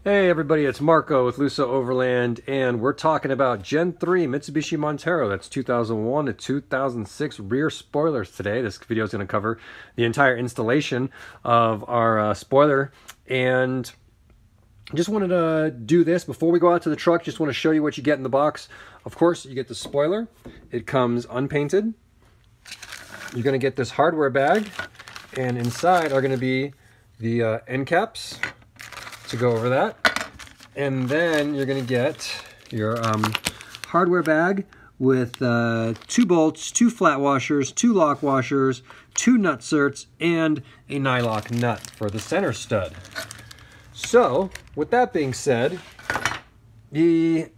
Hey everybody, it's Marco with Luso Overland, and we're talking about Gen 3 Mitsubishi Montero. That's 2001 to 2006 rear spoilers today. This video is going to cover the entire installation of our spoiler, and I just wanted to do this before we go out to the truck. Just want to show you what you get in the box. Of course, you get the spoiler. It comes unpainted. You're going to get this hardware bag, and inside are going to be the end caps to go over that. And then you're going to get your hardware bag with 2 bolts, 2 flat washers, 2 lock washers, 2 nut certs, and a nylock nut for the center stud. So, with that being said, the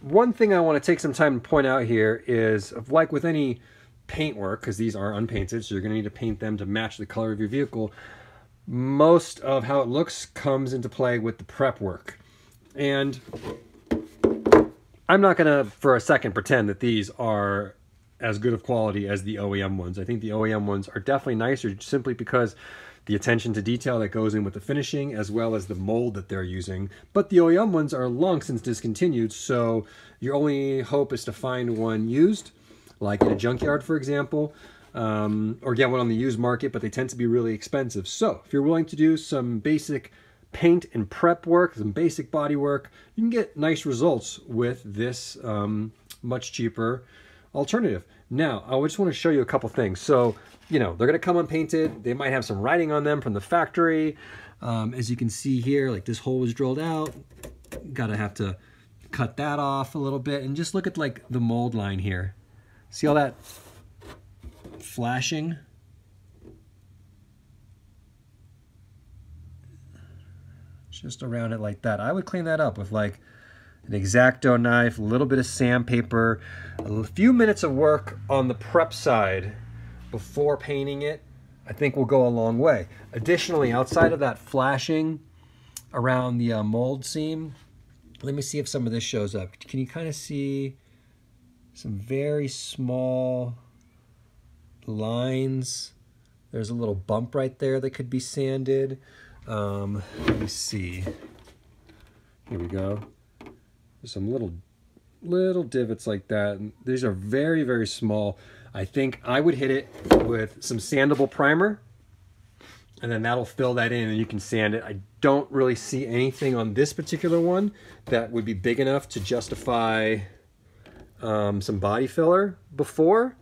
one thing I want to take some time to point out here is, like with any paint work, because these are unpainted, so you're going to need to paint them to match the color of your vehicle, most of how it looks comes into play with the prep work. And I'm not going to, for a second, pretend that these are as good of quality as the OEM ones. I think the OEM ones are definitely nicer simply because the attention to detail that goes in with the finishing as well as the mold that they're using. But the OEM ones are long since discontinued, so your only hope is to find one used, like in a junkyard, for example. Or get one on the used market, but they tend to be really expensive. So if you're willing to do some basic paint and prep work, some basic body work, you can get nice results with this much cheaper alternative. Now, I just want to show you a couple things. So, you know, they're going to come unpainted. They might have some writing on them from the factory. As you can see here, like this hole was drilled out. Gotta have to cut that off a little bit. And just look at like the mold line here. See all that flashing? Just around it like that. I would clean that up with like an X-Acto knife, a little bit of sandpaper, a few minutes of work on the prep side before painting it, I think will go a long way. Additionally, outside of that flashing around the mold seam, let me see if some of this shows up. Can you kind of see some very small lines? There's a little bump right there that could be sanded. Let me see. Here we go. There's some little divots like that. And these are very, very small. I think I would hit it with some sandable primer, and then that'll fill that in and you can sand it. I don't really see anything on this particular one that would be big enough to justify some body filler before.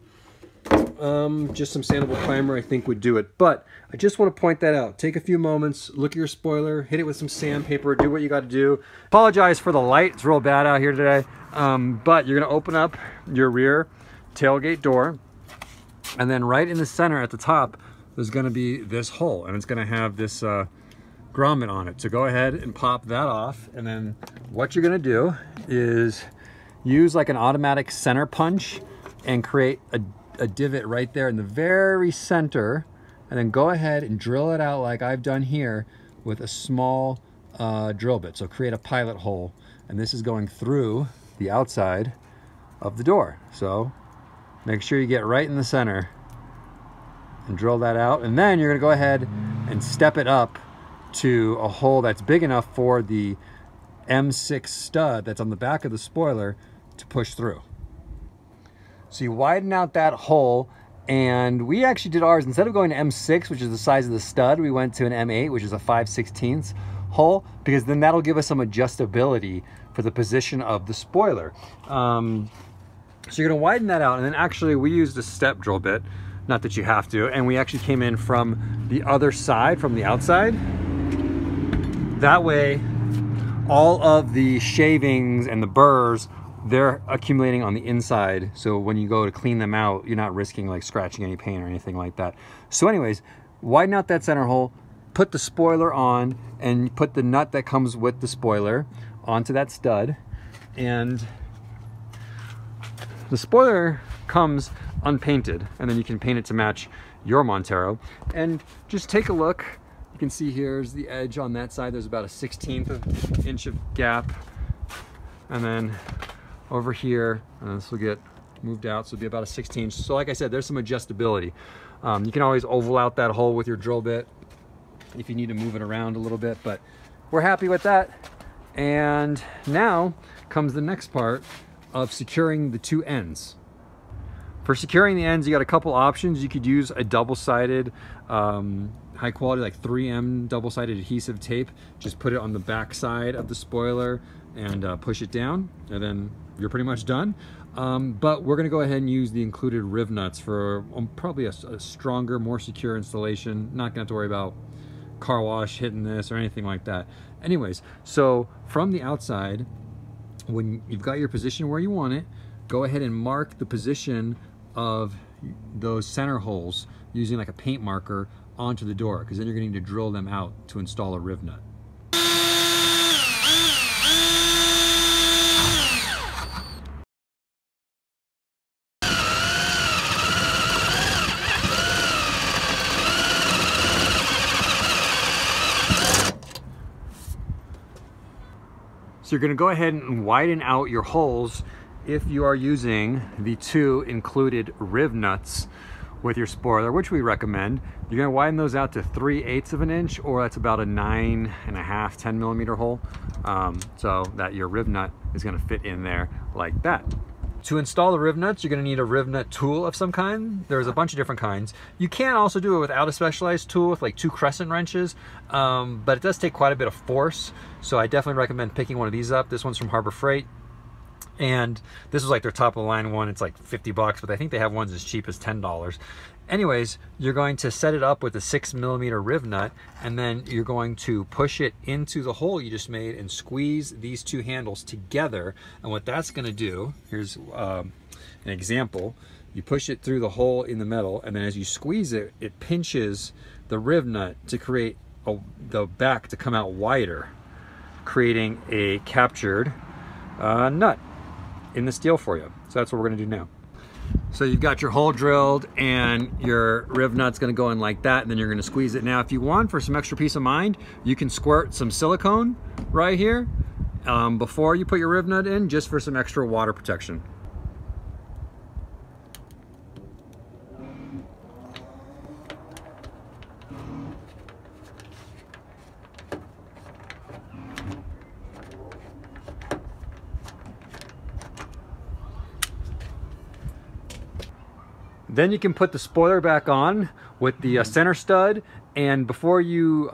Just some sandable primer I think would do it, but I just want to point that out. Take a few moments, look at your spoiler, hit it with some sandpaper, do what you got to do. Apologize for the light, it's real bad out here today, but you're going to open up your rear tailgate door, and then right in the center at the top there's going to be this hole, and it's going to have this grommet on it. So go ahead and pop that off, and then what you're going to do is use like an automatic center punch and create a divot right there in the very center, and then go ahead and drill it out like I've done here with a small drill bit. So create a pilot hole, and this is going through the outside of the door. So make sure you get right in the center and drill that out, and then you're going to go ahead and step it up to a hole that's big enough for the M6 stud that's on the back of the spoiler to push through. So you widen out that hole, and we actually did ours, instead of going to M6, which is the size of the stud, we went to an M8, which is a 5/16 hole, because then that'll give us some adjustability for the position of the spoiler. So you're gonna widen that out, and then actually we used a step drill bit, not that you have to, and we actually came in from the other side, from the outside. That way, all of the shavings and the burrs, they're accumulating on the inside, so when you go to clean them out, you're not risking like scratching any paint or anything like that. So anyways, widen out that center hole, put the spoiler on, and put the nut that comes with the spoiler onto that stud. And the spoiler comes unpainted, and then you can paint it to match your Montero. And just take a look. You can see here's the edge on that side. There's about a 1/16 inch of gap, and then over here, and this will get moved out, so it'll be about a 16. So like I said, there's some adjustability. You can always oval out that hole with your drill bit if you need to move it around a little bit, but we're happy with that. And now comes the next part of securing the two ends. For securing the ends, you got a couple options. You could use a double-sided, high quality, like 3M double-sided adhesive tape. Just put it on the back side of the spoiler and push it down, and then you're pretty much done. But we're gonna go ahead and use the included Rivnuts for probably a stronger, more secure installation. Not gonna have to worry about car wash hitting this or anything like that. Anyways, so from the outside, when you've got your position where you want it, go ahead and mark the position of those center holes using like a paint marker onto the door, because then you're going to need to drill them out to install a Rivnut. So you're going to go ahead and widen out your holes if you are using the two included Rivnuts with your spoiler, which we recommend. You're going to widen those out to 3/8 of an inch, or that's about a 9.5, 10 millimeter hole, so that your Rivnut is going to fit in there like that. To install the Rivnuts, you're going to need a Rivnut tool of some kind. There's a bunch of different kinds. You can also do it without a specialized tool with like 2 crescent wrenches, but it does take quite a bit of force, so I definitely recommend picking one of these up. This one's from Harbor Freight, and this is like their top of the line one. It's like 50 bucks, but I think they have ones as cheap as $10. Anyways, you're going to set it up with a 6 millimeter Rivnut, and then you're going to push it into the hole you just made and squeeze these two handles together. And what that's going to do, here's an example. You push it through the hole in the metal, and then as you squeeze it, it pinches the Rivnut to create the back to come out wider, creating a captured nut in the steel for you. So that's what we're going to do now. So you've got your hole drilled and your Rivnut's going to go in like that, and then you're going to squeeze it. Now if you want, for some extra peace of mind, you can squirt some silicone right here before you put your Rivnut in, just for some extra water protection. Then you can put the spoiler back on with the center stud, and before you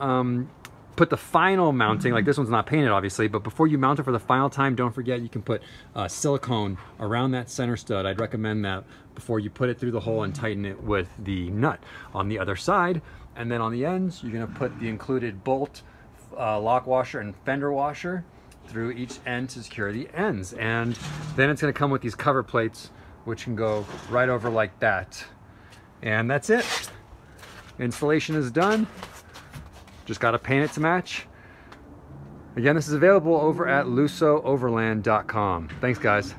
put the final mounting, like this one's not painted obviously, but before you mount it for the final time, don't forget you can put silicone around that center stud. I'd recommend that before you put it through the hole and tighten it with the nut on the other side. And then on the ends, you're gonna put the included bolt, lock washer, and fender washer through each end to secure the ends. And then it's gonna come with these cover plates, which can go right over like that. And that's it. Installation is done. Just gotta paint it to match. Again, this is available over at LusoOverland.com. Thanks, guys.